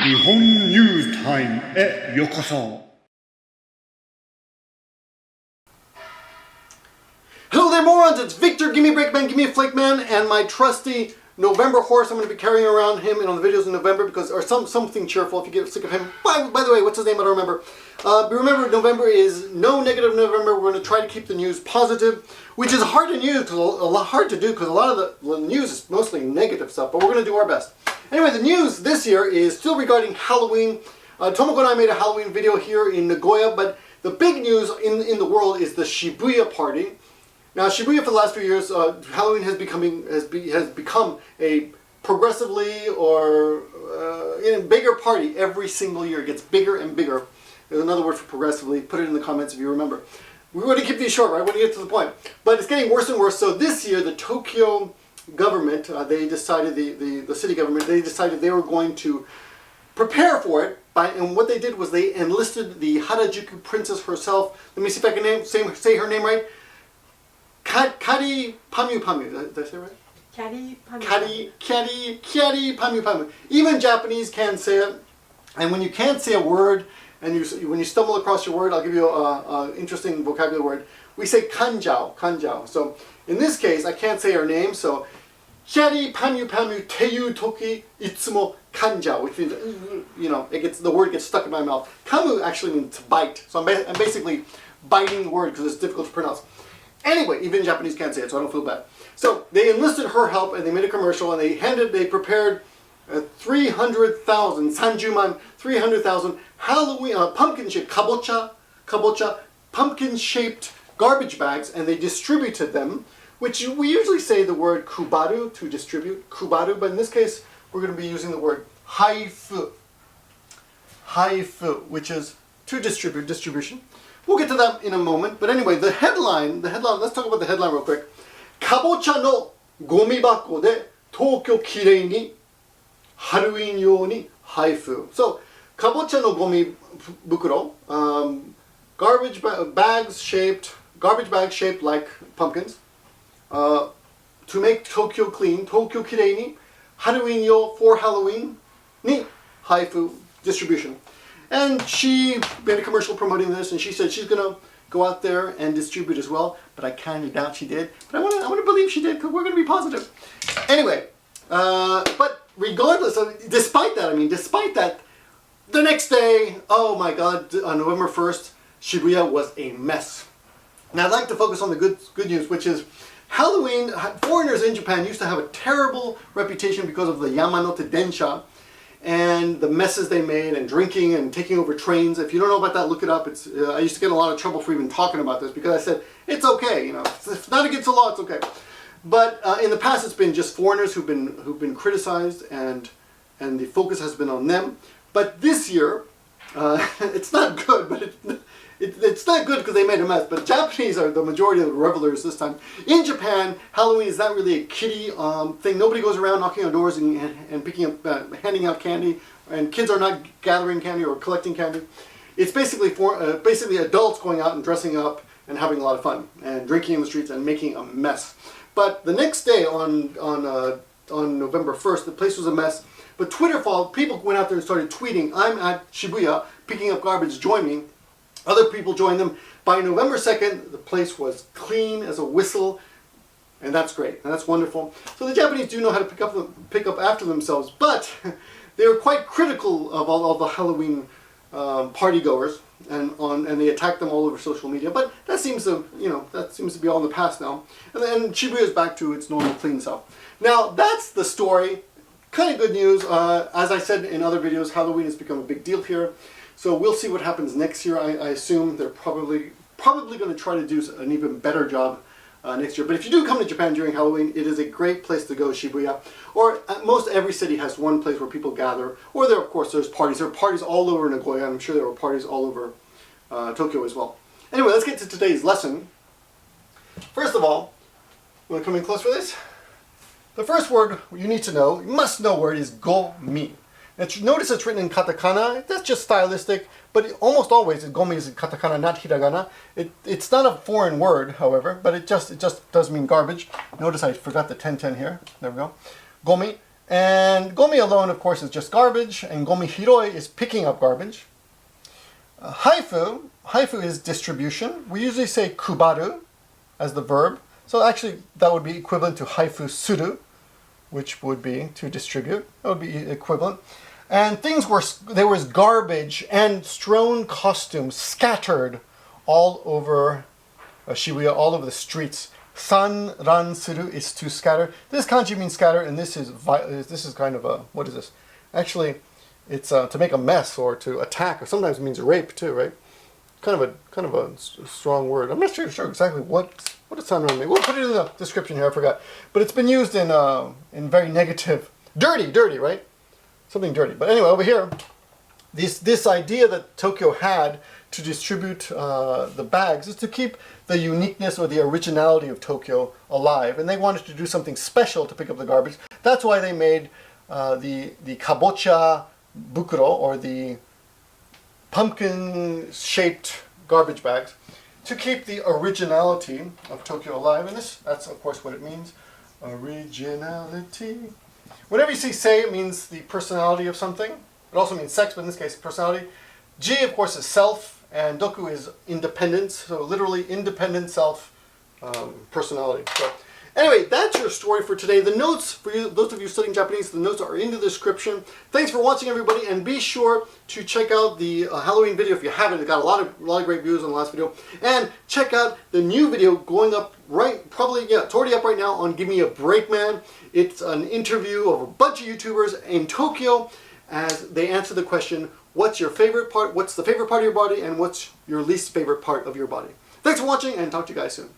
日本ニュースタイムへようこそ。Hello there, morons! It's Victor, gimmeabreakman, gimmeaflakeman, and my trusty November horse. I'm going to be carrying around him on the videos in November because, or something cheerful if you get sick of him. By the way, what's his name? I don't remember. But remember, November is no negative November. We're going to try to keep the news positive, which is hard to do because a lot of the news is mostly negative stuff. But we're going to do our best. Anyway, the news this year is still regarding Halloween. Tomoko and I made a Halloween video here in Nagoya, but the big news in the world is the Shibuya party. Now, Shibuya for the last few years, Halloween has become a progressively or bigger party every single year. It gets bigger and bigger. There's another word for progressively. Put it in the comments if you remember. We want to keep these short, right? We want to get to the point. But it's getting worse and worse. So this year, the Tokyo government, they decided, the city government, they decided they were going to prepare for it. And what they did was they enlisted the Harajuku princess herself. Let me see if I can say her name right. Kyary Pamyu Pamyu. Did I say it right? Kyary Pamyu Pamyu. Even Japanese can't say it. And when you can't say a word, and when you stumble across your word, I'll give you an interesting vocabulary word. We say kanjao. So in this case, I can't say her name. So Kyary Pamyu Pamyuっていう時いつも噛んじゃう, which means the word gets stuck in my mouth. KAMU actually means to bite. So I'm basically biting the word because it's difficult to pronounce. Anyway, even Japanese can't say it, so I don't feel bad. So they enlisted her help, and they made a commercial, and they prepared 300,000 Halloween pumpkin-shaped kabocha pumpkin-shaped garbage bags, and they distributed them, which we usually say the word kubaru, to distribute, kubaru, but in this case we're going to be using the word haifu, which is to distribute, distribution. We'll get to that in a moment. But anyway, the headline, let's talk about the headline real quick. Kabocha no gomi bako de Tokyo kirei ni Halloween you ni haifu. So, kabocha no gomi bukuro, garbage bags shaped like pumpkins, to make Tokyo clean, Tokyo kirei ni Halloween yo for Halloween ni haifu distribution. And she made a commercial promoting this, and she said she's going to go out there and distribute as well. But I kind of doubt she did. But I want to believe she did, because we're going to be positive. Anyway, but regardless of, despite that, the next day, oh my God, on November 1st, Shibuya was a mess. Now I'd like to focus on the good news, which is Halloween. Foreigners in Japan used to have a terrible reputation because of the Yamanote Densha and the messes they made, and drinking and taking over trains. If you don't know about that, look it up. I used to get in a lot of trouble for even talking about this because I said it's okay, it's not against the law, it's okay. But in the past, it's been just foreigners who've been criticized, and the focus has been on them. But this year, it's not good. But it's not good because they made a mess. But Japanese are the majority of the revelers this time. In Japan, Halloween is not really a kiddie thing. Nobody goes around knocking on doors and picking up, handing out candy. And kids are not gathering candy or collecting candy. It's basically adults going out and dressing up and having a lot of fun and drinking in the streets and making a mess. But the next day on November 1st, the place was a mess. But people went out there and started tweeting, "I'm at Shibuya picking up garbage. Join me." Other people joined them. By November 2nd, the place was clean as a whistle, and that's great, and that's wonderful. So the Japanese do know how to pick up after themselves, but they were quite critical of all the Halloween partygoers, and they attacked them all over social media. But that seems to be all in the past now, and Shibuya is back to its normal clean self. Now that's the story. Kind of good news. As I said in other videos, Halloween has become a big deal here. So we'll see what happens next year. I assume they're probably going to try to do an even better job next year. But if you do come to Japan during Halloween, it is a great place to go, Shibuya. Or most every city has one place where people gather. Or of course, there's parties. There are parties all over Nagoya. I'm sure there were parties all over Tokyo as well. Anyway, let's get to today's lesson. First of all, you want to come in close for this? The first word you need to know, you must know word, is gomi. Now, notice it's written in katakana. That's just stylistic, but almost always gomi is in katakana, not hiragana. It's not a foreign word, however, but it just does mean garbage. Notice I forgot the 1010 here. There we go. Gomi. And gomi alone, of course, is just garbage, and gomi hiroi is picking up garbage. Haifu is distribution. We usually say kubaru as the verb. So actually, that would be equivalent to haifu suru, which would be to distribute. That would be equivalent. And there was garbage and strewn costumes scattered all over Shibuya, all over the streets. Sanran suru is to scatter. This kanji means scatter, and this is kind of a, what is this? Actually, it's to make a mess or to attack, or sometimes it means rape too, right? Kind of a strong word. I'm not sure exactly what does sanran mean. We'll put it in the description here. I forgot, but it's been used in very negative, dirty, right? Something dirty. But anyway, over here, this idea that Tokyo had to distribute the bags is to keep the uniqueness or the originality of Tokyo alive, and they wanted to do something special to pick up the garbage. That's why they made the kabocha bukuro, or the pumpkin-shaped garbage bags, to keep the originality of Tokyo alive. And that's of course what it means, originality. Whenever you see say, it means the personality of something. It also means sex, but in this case, personality. Ji, of course, is self, and doku is independence. So literally, independent self, personality. So anyway, that's your story for today. The notes, for you, those of you studying Japanese, the notes are in the description. Thanks for watching, everybody, and be sure to check out the Halloween video if you haven't. It got a lot of great views on the last video. And check out the new video going up it's already up right now on gimmeabreakman. It's an interview of a bunch of YouTubers in Tokyo as they answer the question, what's your favorite part, what's the favorite part of your body, and what's your least favorite part of your body. Thanks for watching, and talk to you guys soon.